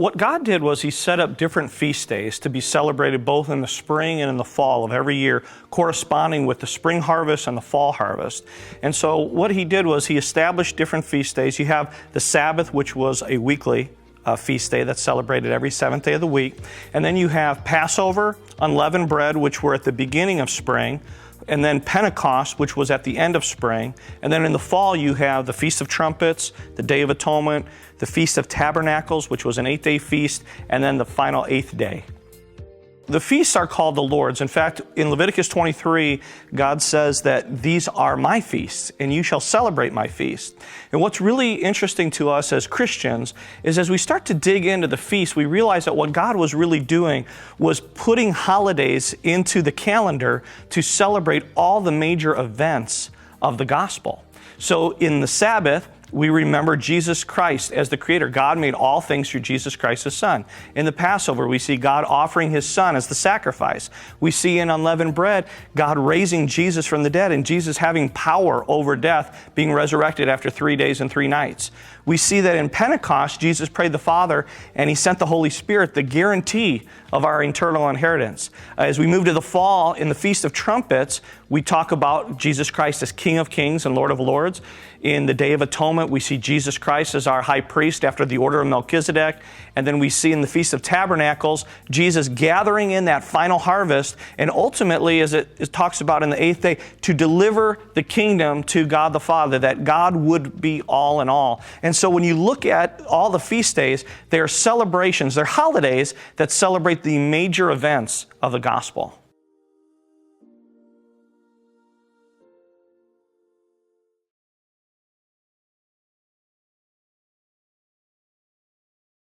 what God did was He set up different feast days to be celebrated both in the spring and in the fall of every year, corresponding with the spring harvest and the fall harvest. And so what He did was He established different feast days. You have the Sabbath, which was a weekly feast day that's celebrated every seventh day of the week. And then you have Passover, unleavened bread, which were at the beginning of spring, and then Pentecost, which was at the end of spring. And then in the fall, you have the Feast of Trumpets, the Day of Atonement, the Feast of Tabernacles, which was an 8-day feast, and then the final 8th day. The feasts are called the Lord's. In fact, in Leviticus 23, God says that these are my feasts, and you shall celebrate my feast. And what's really interesting to us as Christians is as we start to dig into the feast, we realize that what God was really doing was putting holidays into the calendar to celebrate all the major events of the gospel. So in the Sabbath, we remember Jesus Christ as the Creator. God made all things through Jesus Christ, His Son. In the Passover, we see God offering His Son as the sacrifice. We see in unleavened bread, God raising Jesus from the dead and Jesus having power over death, being resurrected after 3 days and 3 nights. We see that in Pentecost, Jesus prayed the Father and He sent the Holy Spirit, the guarantee of our eternal inheritance. As we move to the fall, in the Feast of Trumpets, we talk about Jesus Christ as King of Kings and Lord of Lords. In the Day of Atonement, we see Jesus Christ as our high priest after the order of Melchizedek. And then we see in the Feast of Tabernacles, Jesus gathering in that final harvest, and ultimately, as it talks about in the 8th day, to deliver the kingdom to God the Father, that God would be all in all. And so when you look at all the feast days, they're celebrations, they're holidays that celebrate the major events of the gospel.